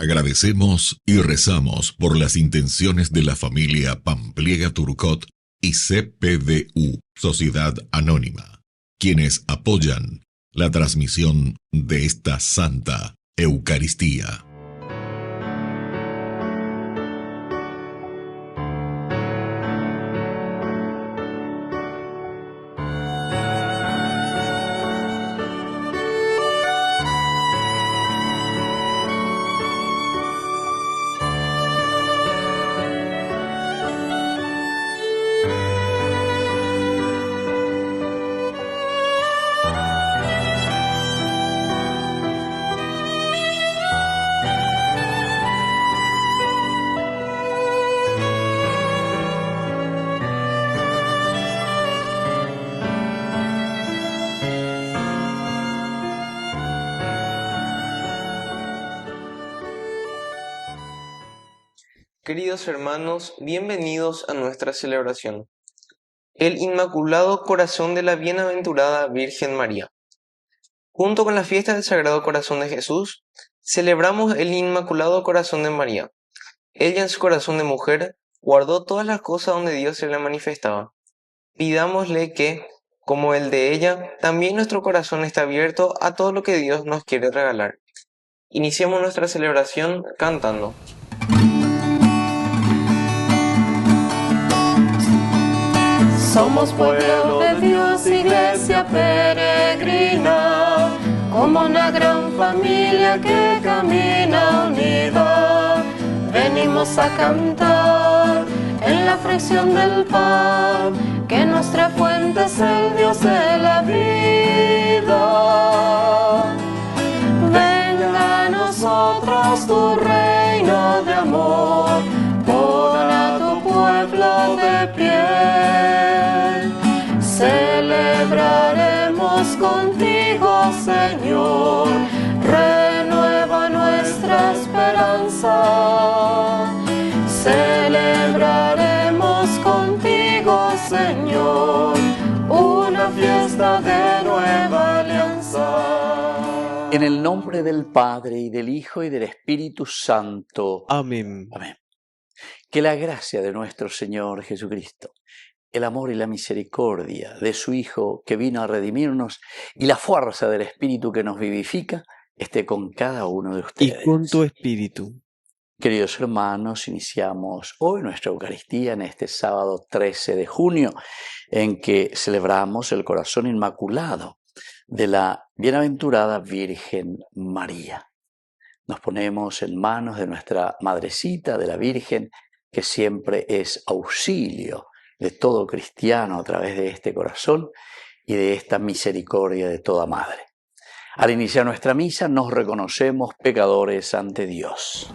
Agradecemos y rezamos por las intenciones de la familia Pampliega Turcot y CPDU, Sociedad Anónima, quienes apoyan la transmisión de esta Santa Eucaristía. Queridos hermanos, bienvenidos a nuestra celebración. El Inmaculado Corazón de la Bienaventurada Virgen María. Junto con la fiesta del Sagrado Corazón de Jesús, celebramos el Inmaculado Corazón de María. Ella en su corazón de mujer guardó todas las cosas donde Dios se le manifestaba. Pidámosle que, como el de ella, también nuestro corazón esté abierto a todo lo que Dios nos quiere regalar. Iniciemos nuestra celebración cantando. Somos pueblo de Dios, iglesia peregrina, como una gran familia que camina unida. Venimos a cantar en la fricción del pan, que nuestra fuente es el Dios de la vida. Venga a nosotros tu reino de amor, pon a tu pueblo de pie. Celebraremos contigo, Señor, renueva nuestra esperanza. Celebraremos contigo, Señor, una fiesta de nueva alianza. En el nombre del Padre, y del Hijo, y del Espíritu Santo. Amén. Amén. Que la gracia de nuestro Señor Jesucristo, el amor y la misericordia de su Hijo que vino a redimirnos y la fuerza del Espíritu que nos vivifica esté con cada uno de ustedes. Y con tu espíritu. Queridos hermanos, iniciamos hoy nuestra Eucaristía en este sábado 13 de junio, en que celebramos el corazón inmaculado de la bienaventurada Virgen María. Nos ponemos en manos de nuestra Madrecita, de la Virgen, que siempre es auxilio de todo cristiano a través de este corazón y de esta misericordia de toda madre. Al iniciar nuestra misa nos reconocemos pecadores ante Dios.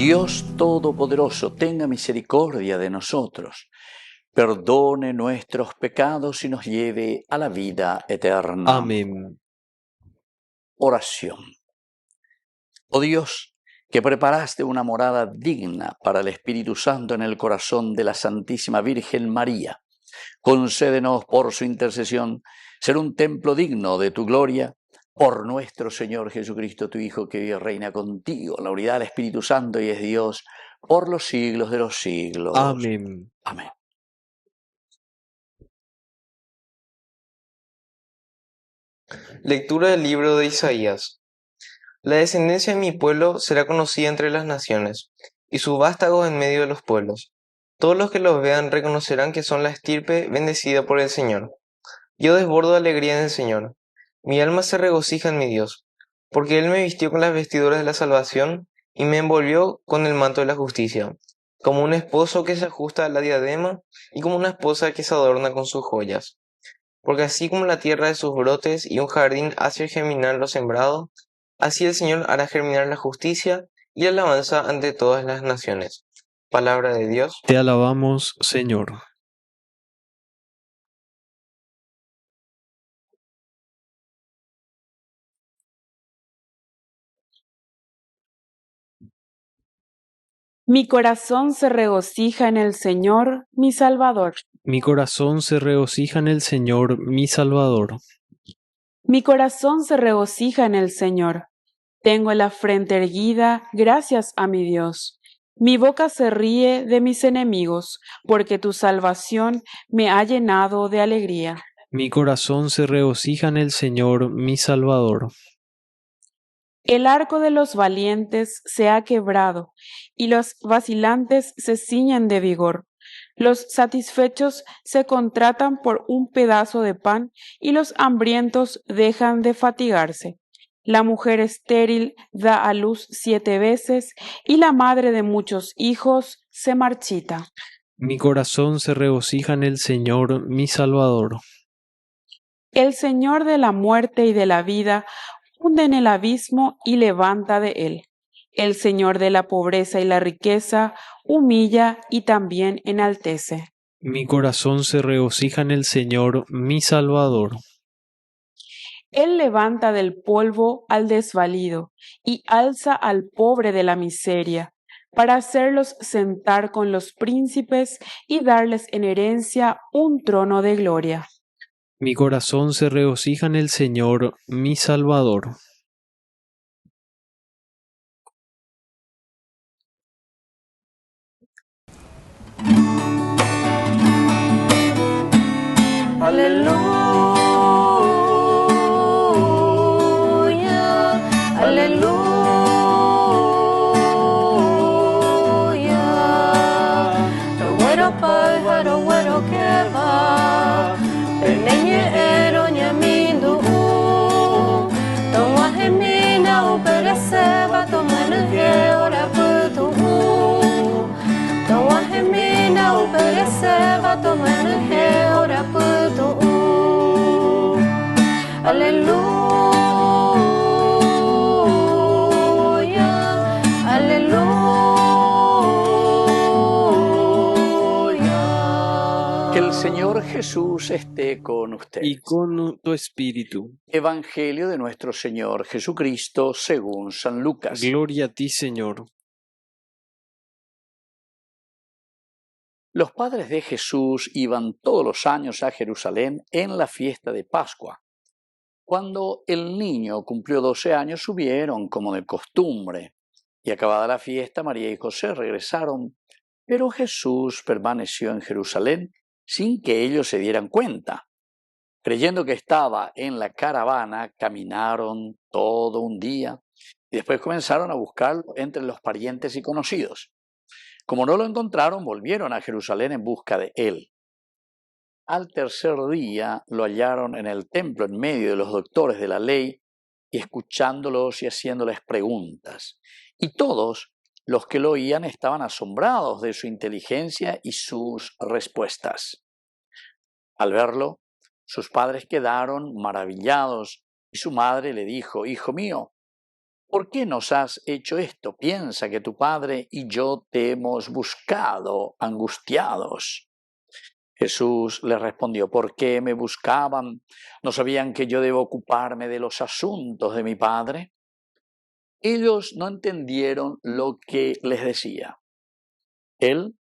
Dios Todopoderoso, tenga misericordia de nosotros, perdone nuestros pecados y nos lleve a la vida eterna. Amén. Oración. Oh Dios, que preparaste una morada digna para el Espíritu Santo en el corazón de la Santísima Virgen María, concédenos por su intercesión ser un templo digno de tu gloria, por nuestro Señor Jesucristo, tu Hijo, que vive y reina contigo, en la unidad del Espíritu Santo y es Dios, por los siglos de los siglos. Amén. Amén. Lectura del libro de Isaías. La descendencia de mi pueblo será conocida entre las naciones, y sus vástagos en medio de los pueblos. Todos los que los vean reconocerán que son la estirpe bendecida por el Señor. Yo desbordo de alegría en el Señor. Mi alma se regocija en mi Dios, porque Él me vistió con las vestiduras de la salvación y me envolvió con el manto de la justicia, como un esposo que se ajusta a la diadema y como una esposa que se adorna con sus joyas. Porque así como la tierra de sus brotes y un jardín hace germinar lo sembrado, así el Señor hará germinar la justicia y la alabanza ante todas las naciones. Palabra de Dios. Te alabamos, Señor. Mi corazón se regocija en el Señor, mi Salvador. Mi corazón se regocija en el Señor, mi Salvador. Mi corazón se regocija en el Señor. Tengo la frente erguida gracias a mi Dios. Mi boca se ríe de mis enemigos, porque tu salvación me ha llenado de alegría. Mi corazón se regocija en el Señor, mi Salvador. El arco de los valientes se ha quebrado, y los vacilantes se ciñen de vigor. Los satisfechos se contratan por un pedazo de pan, y los hambrientos dejan de fatigarse. La mujer estéril da a luz 7 veces, y la madre de muchos hijos se marchita. Mi corazón se regocija en el Señor, mi Salvador. El Señor de la muerte y de la vida hunde en el abismo y levanta de él. El Señor de la pobreza y la riqueza humilla y también enaltece. Mi corazón se regocija en el Señor, mi Salvador. Él levanta del polvo al desvalido y alza al pobre de la miseria, para hacerlos sentar con los príncipes y darles en herencia un trono de gloria. Mi corazón se regocija en el Señor, mi Salvador. Aleluya, aleluya. Tawero pai haro wero keba, penenye ero nyamindu. Tongwa hemina upereseba tomene he ora putu. Tongwa hemina upereseba tomene he ora putu. Aleluya, aleluya. Que el Señor Jesús esté con ustedes. Y con tu espíritu. Evangelio de nuestro Señor Jesucristo según San Lucas. Gloria a ti, Señor. Los padres de Jesús iban todos los años a Jerusalén en la fiesta de Pascua. Cuando el niño cumplió 12 años, subieron como de costumbre, y acabada la fiesta, María y José regresaron, pero Jesús permaneció en Jerusalén sin que ellos se dieran cuenta. Creyendo que estaba en la caravana, caminaron todo un día y después comenzaron a buscarlo entre los parientes y conocidos. Como no lo encontraron, volvieron a Jerusalén en busca de él. Al tercer día lo hallaron en el templo en medio de los doctores de la ley y escuchándolos y haciéndoles preguntas. Y todos los que lo oían estaban asombrados de su inteligencia y sus respuestas. Al verlo, sus padres quedaron maravillados y su madre le dijo: «Hijo mío, ¿por qué nos has hecho esto? Piensa que tu padre y yo te hemos buscado angustiados». Jesús les respondió: «¿Por qué me buscaban? ¿No sabían que yo debo ocuparme de los asuntos de mi Padre?». Ellos no entendieron lo que les decía. Él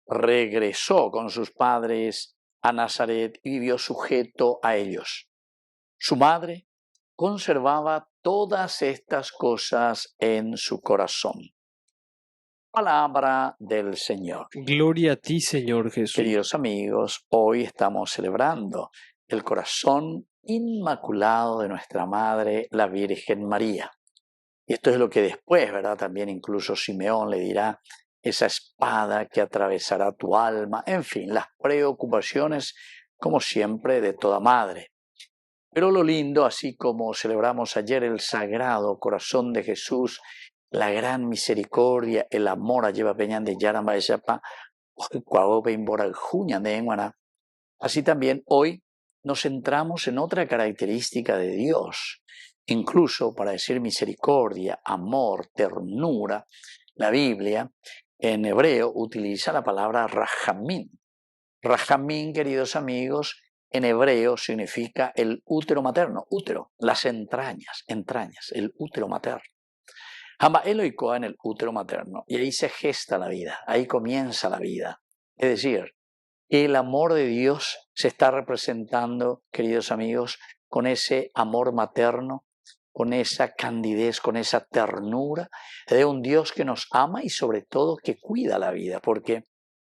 regresó con sus padres a Nazaret y vivió sujeto a ellos. Su madre conservaba todas estas cosas en su corazón. Palabra del Señor. Gloria a ti, Señor Jesús. Queridos amigos, hoy estamos celebrando el corazón inmaculado de nuestra Madre, la Virgen María. Y esto es lo que después, ¿verdad? También incluso Simeón le dirá, esa espada que atravesará tu alma, en fin, las preocupaciones, como siempre, de toda madre. Pero lo lindo, así como celebramos ayer el Sagrado Corazón de Jesús, la gran misericordia, el amor, lleva peñan de yaramba de chapa, así también hoy nos centramos en otra característica de Dios. Incluso para decir misericordia, amor, ternura, la Biblia en hebreo utiliza la palabra rajamín. Rajamín, queridos amigos, en hebreo significa el útero materno, útero, las entrañas, el útero materno. Hamba Eloikoa en el útero materno, y ahí se gesta la vida, ahí comienza la vida. Es decir, el amor de Dios se está representando, queridos amigos, con ese amor materno, con esa candidez, con esa ternura de un Dios que nos ama y sobre todo que cuida la vida, porque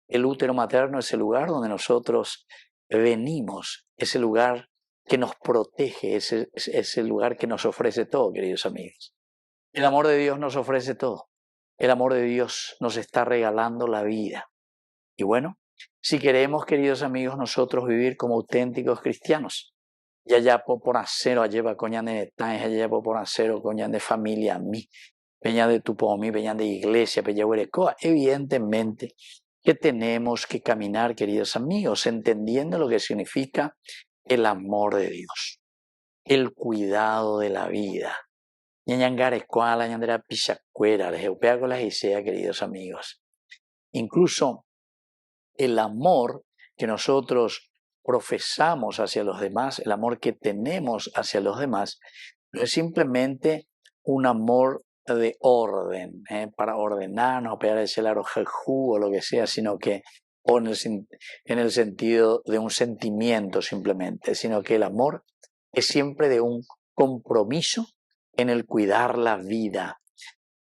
el útero materno es el lugar donde nosotros venimos, es el lugar que nos protege, es el lugar que nos ofrece todo, queridos amigos. El amor de Dios nos ofrece todo. El amor de Dios nos está regalando la vida. Y bueno, si queremos, queridos amigos, nosotros vivir como auténticos cristianos, ya por acero, lleva coñan de netan, ya por acero, coñan de familia, mí, peña de tupomi, peña de iglesia, peña huerecoa, evidentemente que tenemos que caminar, queridos amigos, entendiendo lo que significa el amor de Dios, el cuidado de la vida. Queridos amigos. Incluso el amor que nosotros profesamos hacia los demás, el amor que tenemos hacia los demás, no es simplemente un amor de orden, para ordenarnos, para decir o lo que sea, sino que o en el sentido de un sentimiento simplemente, sino que el amor es siempre de un compromiso en el cuidar la vida,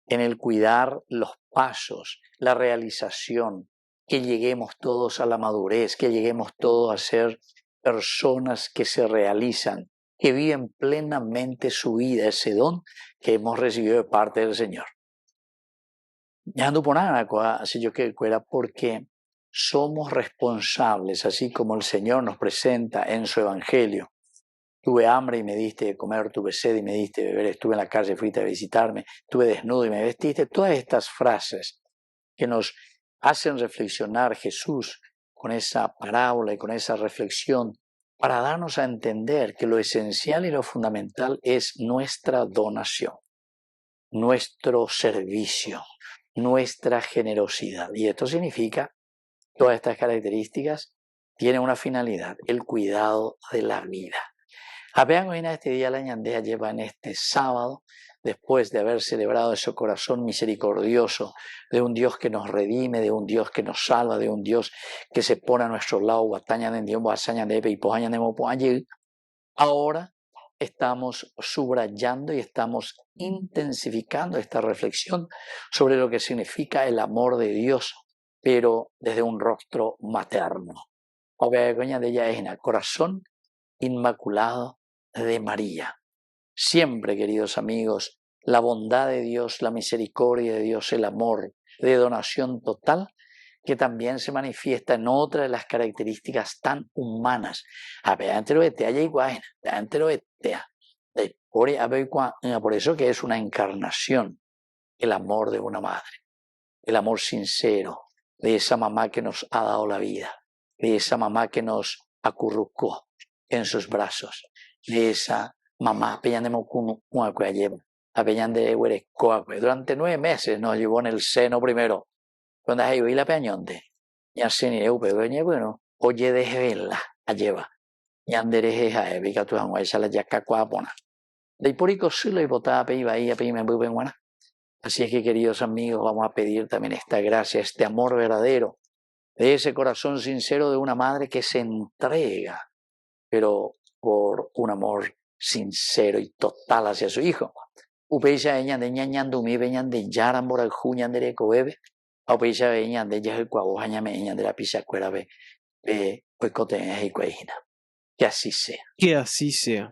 en el cuidar los pasos, la realización, que lleguemos todos a la madurez, que lleguemos todos a ser personas que se realizan, que viven plenamente su vida, ese don que hemos recibido de parte del Señor. Así yo que fuera porque somos responsables, así como el Señor nos presenta en su Evangelio. Tuve hambre y me diste de comer, tuve sed y me diste de beber, estuve en la calle, fuiste a visitarme, estuve desnudo y me vestiste. Todas estas frases que nos hacen reflexionar Jesús con esa parábola y con esa reflexión para darnos a entender que lo esencial y lo fundamental es nuestra donación, nuestro servicio, nuestra generosidad. Y esto significa, todas estas características tienen una finalidad, el cuidado de la vida. Apenas en este día la ñandea lleva en este sábado, después de haber celebrado ese corazón misericordioso de un Dios que nos redime, de un Dios que nos salva, de un Dios que se pone a nuestro lado, ahora estamos subrayando y estamos intensificando esta reflexión sobre lo que significa el amor de Dios, pero desde un rostro materno. De ella es en el corazón inmaculado de María. Siempre, queridos amigos, la bondad de Dios, la misericordia de Dios, el amor de donación total, que también se manifiesta en otra de las características tan humanas. Por eso que es una encarnación, el amor de una madre, el amor sincero de esa mamá que nos ha dado la vida, de esa mamá que nos acurrucó en sus brazos, de esa mamá durante 9 meses nos llevó en el seno primero. Cuando hay la peñonte, ya se ni bueno, oye de verla, a lleva, y anderes a evica tu amo, esa la yaca cuapona. De porico silo y botaba pe iba ahí a pedirme muy buena. Así es que, queridos amigos, vamos a pedir también esta gracia, este amor verdadero, de ese corazón sincero de una madre que se entrega, pero por un amor sincero y total hacia su hijo. Upeya ñande ñañandumi beñande yarambora juñandere coebe. Upeya beñande yahucuabo ñame ñande la pichacuera be cuecote y cuejina. Que así sea. Que así sea.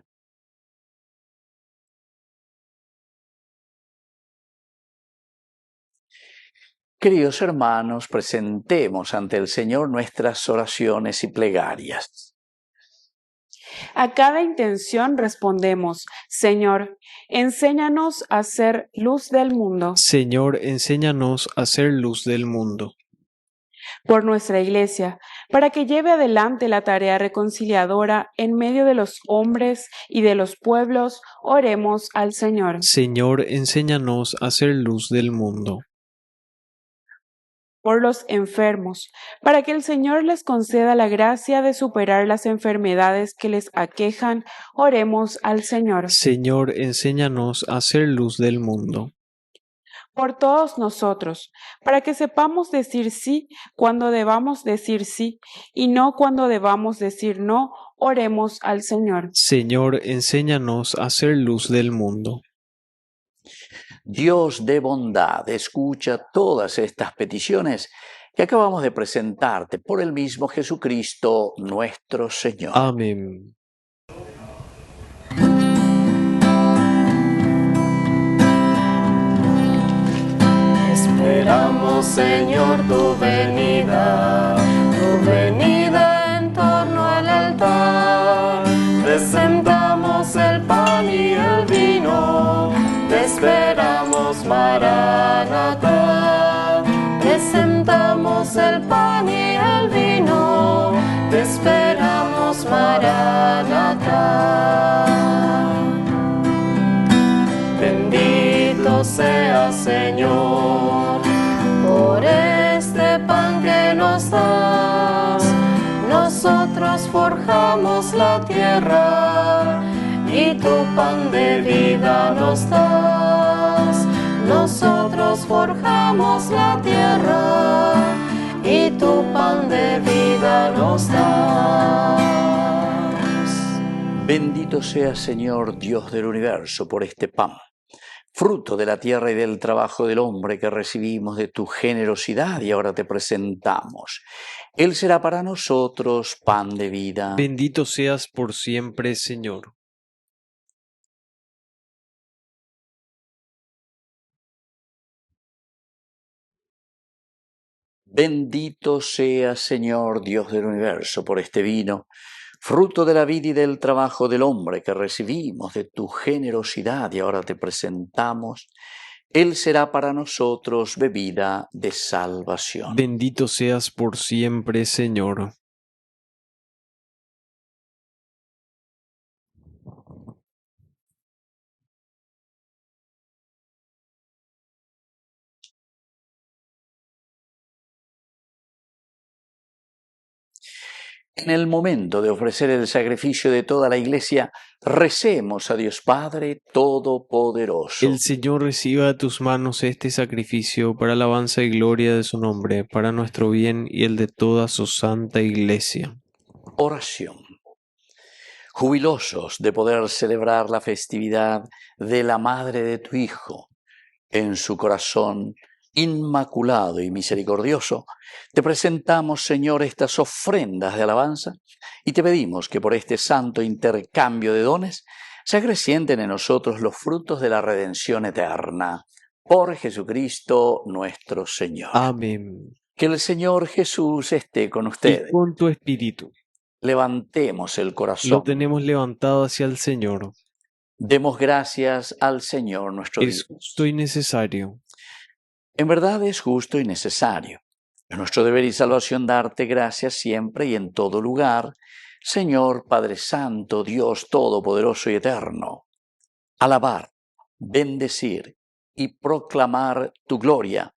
Queridos hermanos, presentemos ante el Señor nuestras oraciones y plegarias. A cada intención respondemos: Señor, enséñanos a ser luz del mundo. Señor, enséñanos a ser luz del mundo. Por nuestra Iglesia, para que lleve adelante la tarea reconciliadora en medio de los hombres y de los pueblos, oremos al Señor. Señor, enséñanos a ser luz del mundo. Por los enfermos, para que el Señor les conceda la gracia de superar las enfermedades que les aquejan, oremos al Señor. Señor, enséñanos a ser luz del mundo. Por todos nosotros, para que sepamos decir sí cuando debamos decir sí y no cuando debamos decir no, oremos al Señor. Señor, enséñanos a ser luz del mundo. Dios de bondad, escucha todas estas peticiones que acabamos de presentarte por el mismo Jesucristo nuestro Señor. Amén. Esperamos, Señor, tu venida en torno al altar. Presentamos el pan y el vino, te esperamos, Maranatá. Presentamos el pan y el vino, te esperamos, Maranatá. Bendito seas, Señor, por este pan que nos das. Nosotros forjamos la tierra y tu pan de vida nos das. Nosotros forjamos la tierra y tu pan de vida nos das. Bendito sea, Señor, Dios del universo, por este pan, fruto de la tierra y del trabajo del hombre que recibimos de tu generosidad y ahora te presentamos. Él será para nosotros pan de vida. Bendito seas por siempre, Señor. Bendito sea, Señor, Dios del universo, por este vino, fruto de la vida y del trabajo del hombre que recibimos de tu generosidad y ahora te presentamos. Él será para nosotros bebida de salvación. Bendito seas por siempre, Señor. En el momento de ofrecer el sacrificio de toda la Iglesia, recemos a Dios Padre Todopoderoso. El Señor reciba de tus manos este sacrificio para alabanza y gloria de su nombre, para nuestro bien y el de toda su santa Iglesia. Oración. Jubilosos de poder celebrar la festividad de la Madre de tu Hijo, en su corazón inmaculado y misericordioso, te presentamos, Señor, estas ofrendas de alabanza y te pedimos que por este santo intercambio de dones se acrecienten en nosotros los frutos de la redención eterna. Por Jesucristo nuestro Señor. Amén. Que el Señor Jesús esté con ustedes. Y con tu espíritu. Levantemos el corazón. Lo tenemos levantado hacia el Señor. Demos gracias al Señor nuestro Dios. Es justo y necesario. En verdad es justo y necesario. Es nuestro deber y salvación darte gracias siempre y en todo lugar, Señor Padre Santo, Dios Todopoderoso y Eterno. Alabar, bendecir y proclamar tu gloria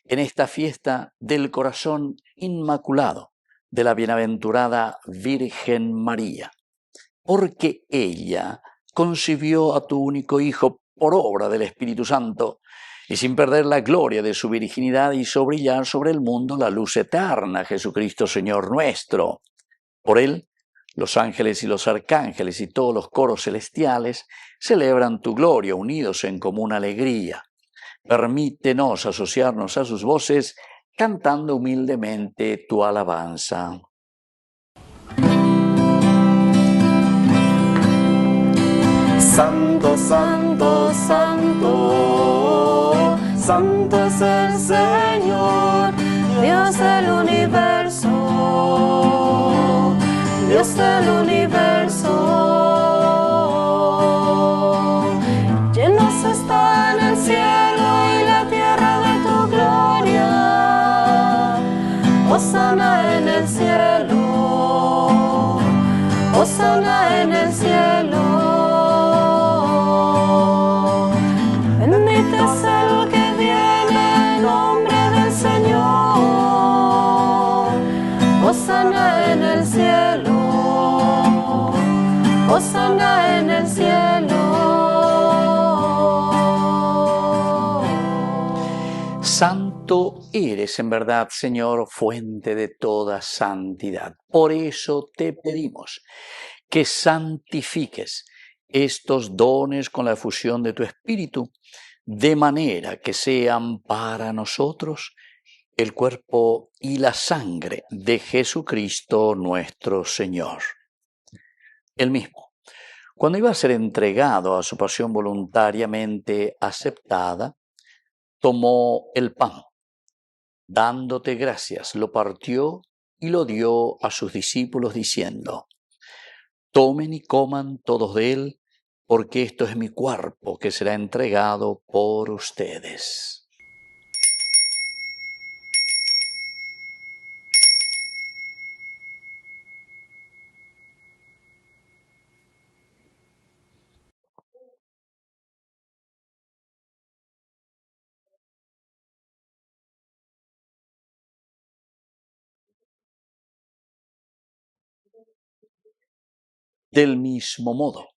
en esta fiesta del corazón inmaculado de la bienaventurada Virgen María, porque ella concibió a tu único Hijo por obra del Espíritu Santo, y sin perder la gloria de su virginidad hizo brillar sobre el mundo la luz eterna, Jesucristo Señor nuestro. Por él, Los ángeles y los arcángeles y todos los coros celestiales celebran tu gloria unidos en común alegría. Permítenos asociarnos a sus voces cantando humildemente tu alabanza. Santo, santo, santo, santo es el Señor, Dios del universo, Dios del universo. Llenos está en el cielo y la tierra de tu gloria. Hosana en el cielo, hosana en el cielo. Bendito es el que viene en nombre del Señor. Hosana en el cielo, hosana en el cielo. Santo eres en verdad, Señor, fuente de toda santidad. Por eso te pedimos que santifiques estos dones con la efusión de tu Espíritu, de manera que sean para nosotros el cuerpo y la sangre de Jesucristo nuestro Señor. Él mismo, cuando iba a ser entregado a su pasión voluntariamente aceptada, tomó el pan, dándote gracias, lo partió y lo dio a sus discípulos diciendo: tomen y coman todos de él, porque esto es mi cuerpo que será entregado por ustedes. Del mismo modo,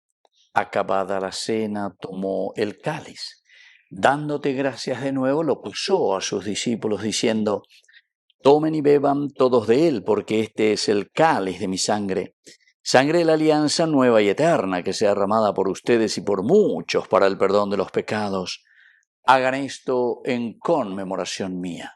acabada la cena, tomó el cáliz. Dándote gracias de nuevo, lo pasó a sus discípulos diciendo: tomen y beban todos de él, porque este es el cáliz de mi sangre, sangre de la alianza nueva y eterna, que sea derramada por ustedes y por muchos para el perdón de los pecados. Hagan esto en conmemoración mía.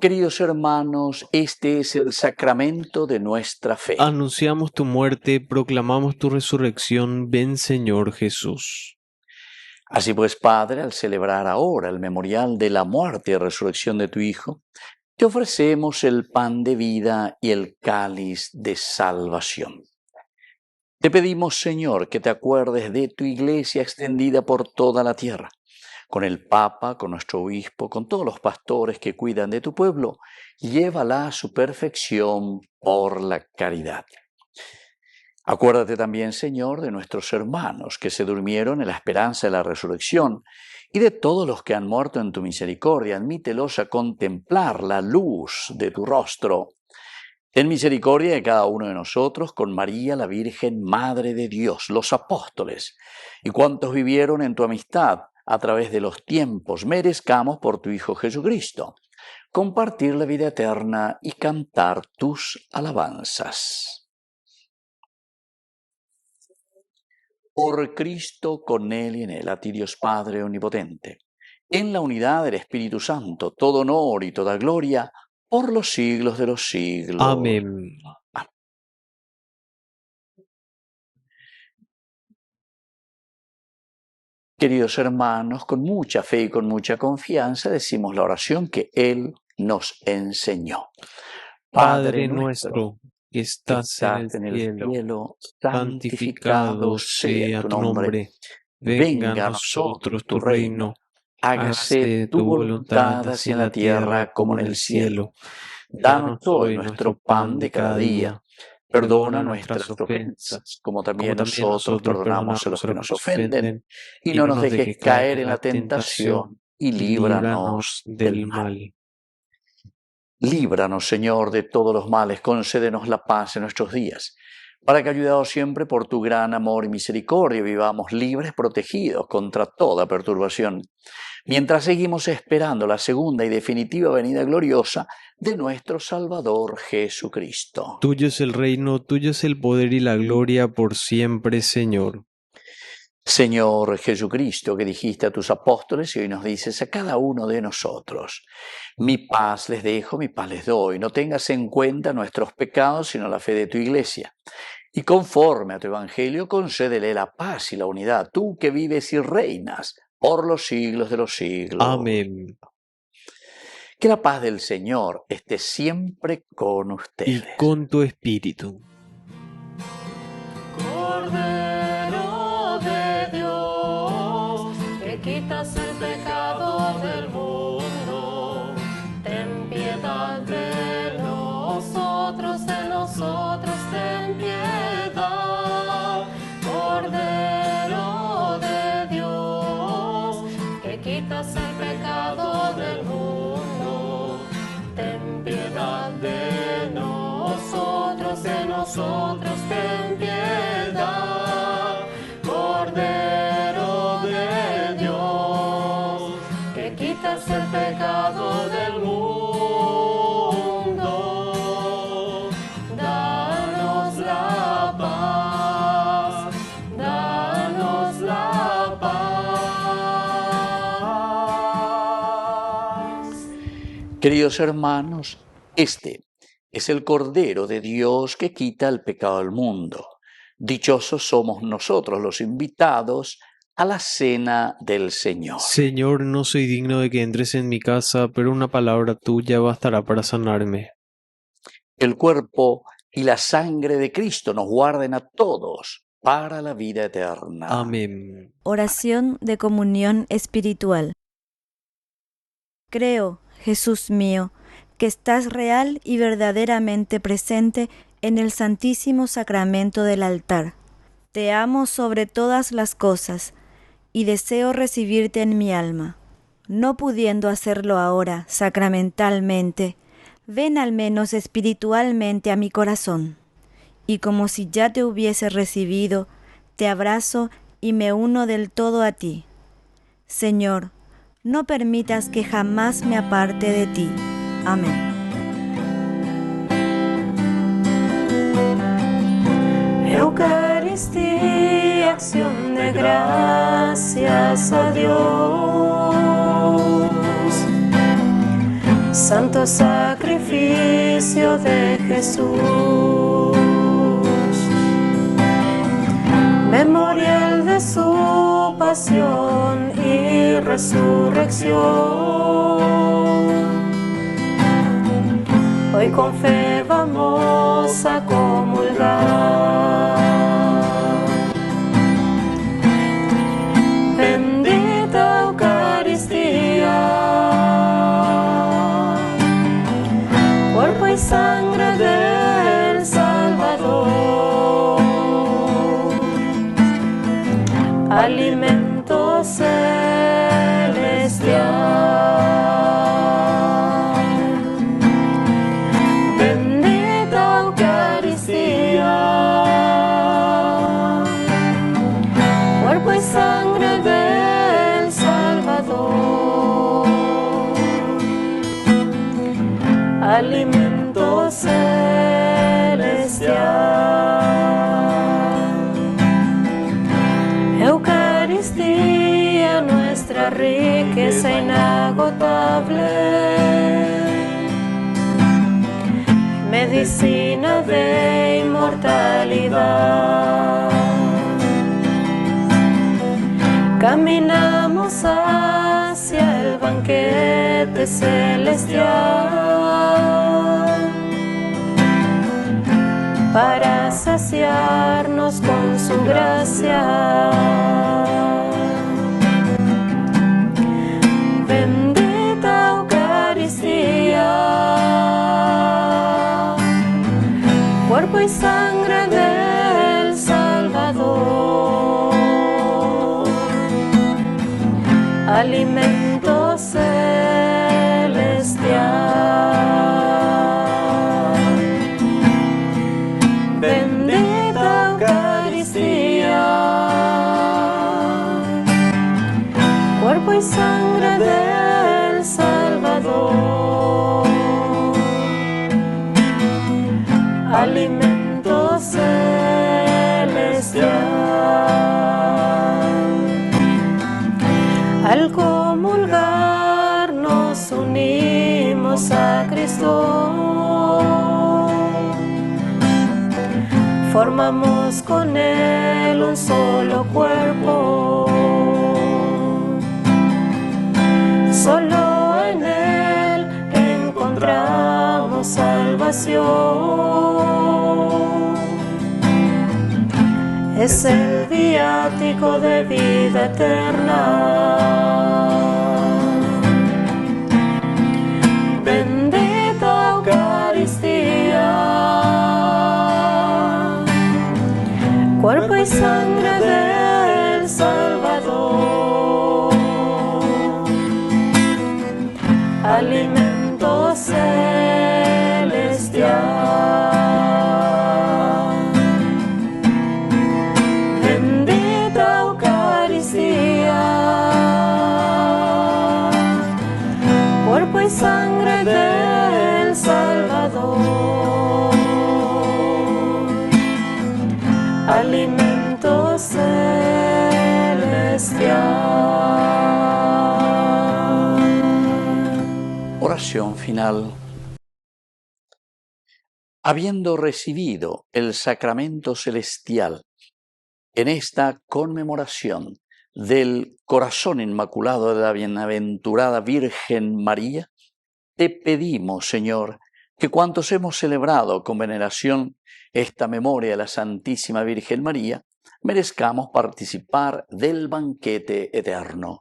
Queridos hermanos, este es el sacramento de nuestra fe. Anunciamos tu muerte, proclamamos tu resurrección. Ven, Señor Jesús. Así pues, Padre, al celebrar ahora el memorial de la muerte y resurrección de tu Hijo, te ofrecemos el pan de vida y el cáliz de salvación. Te pedimos, Señor, que te acuerdes de tu Iglesia extendida por toda la tierra, con el Papa, con nuestro Obispo, con todos los pastores que cuidan de tu pueblo, llévala a su perfección por la caridad. Acuérdate también, Señor, de nuestros hermanos que se durmieron en la esperanza de la resurrección y de todos los que han muerto en tu misericordia. Admítelos a contemplar la luz de tu rostro. Ten misericordia de cada uno de nosotros, con María, la Virgen, Madre de Dios, los apóstoles y cuantos vivieron en tu amistad a través de los tiempos. Merezcamos por tu Hijo Jesucristo compartir la vida eterna y cantar tus alabanzas. Por Cristo, con Él y en Él, a ti Dios Padre Omnipotente, en la unidad del Espíritu Santo, todo honor y toda gloria, por los siglos de los siglos. Amén. Queridos hermanos, con mucha fe y con mucha confianza decimos la oración que Él nos enseñó. Padre nuestro, que estás en el cielo, santificado sea tu nombre. Venga a nosotros tu reino. Hágase tu voluntad así en la tierra como en el cielo. Danos hoy nuestro pan de cada día. Perdona nuestras ofensas, como también nosotros perdonamos a los que nos ofenden, y no nos dejes caer en la tentación, y líbranos del mal. Líbranos, Señor, de todos los males, concédenos la paz en nuestros días, para que, ayudados siempre por tu gran amor y misericordia, vivamos libres, protegidos contra toda perturbación, mientras seguimos esperando la segunda y definitiva venida gloriosa de nuestro Salvador Jesucristo. Tuyo es el reino, tuyo es el poder y la gloria por siempre, Señor. Señor Jesucristo, que dijiste a tus apóstoles y hoy nos dices a cada uno de nosotros: mi paz les dejo, mi paz les doy. No tengas en cuenta nuestros pecados, sino la fe de tu Iglesia. Y conforme a tu Evangelio, concédele la paz y la unidad, tú que vives y reinas por los siglos de los siglos. Amén. Que la paz del Señor esté siempre con ustedes. Y con tu espíritu. Cordero de Dios, que quitas el pecado del mundo, ten piedad de nosotros ten piedad. Cordero de Dios, que quitas el pecado del mundo, ten piedad de nosotros ten piedad. Cordero de Dios, que quitas el pecado del mundo, danos la paz, danos la paz. Queridos hermanos, este es el Cordero de Dios que quita el pecado del mundo. Dichosos somos nosotros los invitados a la cena del Señor. Señor, no soy digno de que entres en mi casa, pero una palabra tuya bastará para sanarme. El cuerpo y la sangre de Cristo nos guarden a todos para la vida eterna. Amén. Oración de comunión espiritual. Creo, Jesús mío, que estás real y verdaderamente presente en el Santísimo Sacramento del altar. Te amo sobre todas las cosas y deseo recibirte en mi alma. No pudiendo hacerlo ahora sacramentalmente, ven al menos espiritualmente a mi corazón. Y como si ya te hubiese recibido, te abrazo y me uno del todo a ti. Señor, no permitas que jamás me aparte de ti. Amén. Eucaristía, acción de gracias a Dios. Santo sacrificio de Jesús, memorial de su pasión y resurrección. Hoy con fe vamos a comulgar. Bendita Eucaristía, cuerpo y sangre del Salvador, alimento celestial. Sangre del Salvador, alimento celestial. Eucaristía, nuestra riqueza inagotable, medicina de inmortalidad. Caminamos hacia el banquete celestial para saciarnos con su gracia. Bendita Eucaristía, cuerpo cuerpo y sangre del Salvador, alimento celestial, bendita Eucaristía, cuerpo y sangre del Salvador, alimento celestial. Al comulgar nos unimos a Cristo, formamos con Él un solo cuerpo. Solo en Él encontramos salvación. Es el viático de vida eterna. Bendita Eucaristía, cuerpo y sangre del Salvador, alimento celestial, bendita Eucaristía, cuerpo y sangre del Salvador, alimento celestial. Oración final. Habiendo recibido el sacramento celestial en esta conmemoración del corazón inmaculado de la bienaventurada Virgen María, te pedimos, Señor, que cuantos hemos celebrado con veneración esta memoria de la Santísima Virgen María, merezcamos participar del banquete eterno.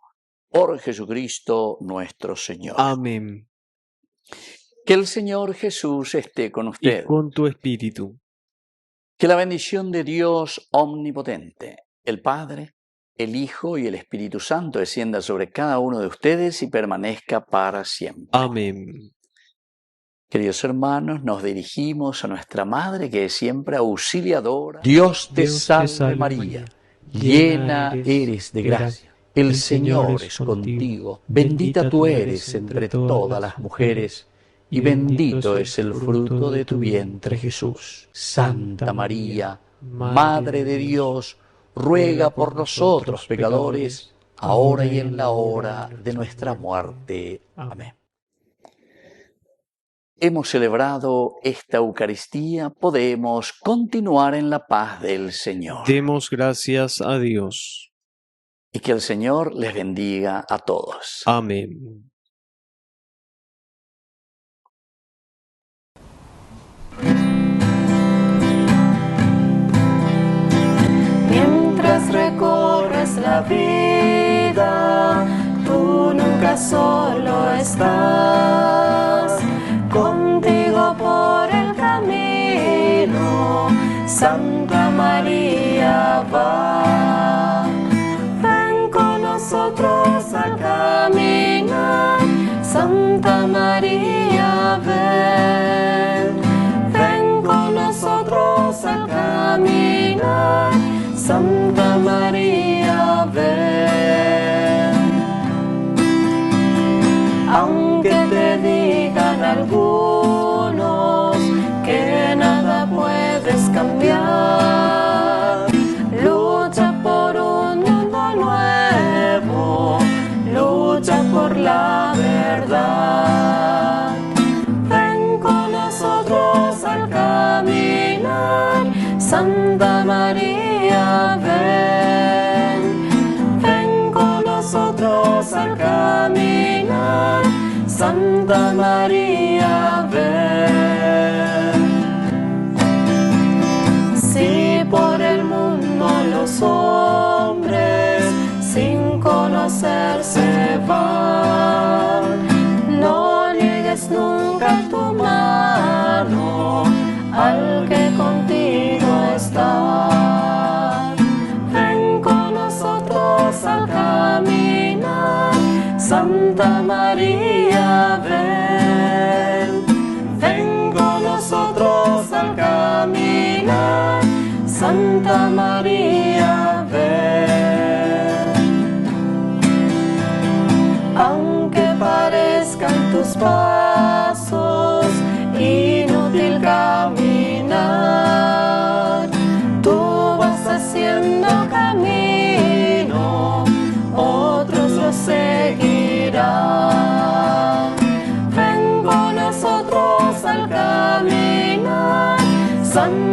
Por Jesucristo nuestro Señor. Amén. Que el Señor Jesús esté con usted. Y con tu espíritu. Que la bendición de Dios omnipotente, el Padre, el Hijo y el Espíritu Santo descienda sobre cada uno de ustedes y permanezca para siempre. Amén. Queridos hermanos, nos dirigimos a nuestra Madre que es siempre auxiliadora. Dios te salve María, llena eres de gracia. El Señor es contigo. Bendita tú eres entre todas las mujeres y bendito es el fruto de tu vientre Jesús. Santa María, Madre de Dios, ruega por nosotros pecadores, ahora y en la hora de nuestra muerte. Amén. Hemos celebrado esta Eucaristía, podemos continuar en la paz del Señor. Demos gracias a Dios. Y que el Señor les bendiga a todos. Amén. Mientras recorres la vida, tú nunca solo estás. Contigo por el camino, Santa María va. Ven con nosotros al caminar, Santa María ven. Ven con nosotros al caminar, Santa María ven. Aunque te digan algunos que nada puedes cambiar, lucha por un mundo nuevo, lucha por la verdad. Ven con nosotros al caminar, Santa María ven. Ven con nosotros al caminar, Santa María ven. Si por el mundo los hombres sin conocerse van, no niegues nunca tu mano al que contigo Santa María, ven, ven con nosotros al caminar. Santa María, ven. Aunque parezcan tus pasos inútil caminar, tú vas haciendo camino, otros lo seguirán. Ven con nosotros al caminar, Santa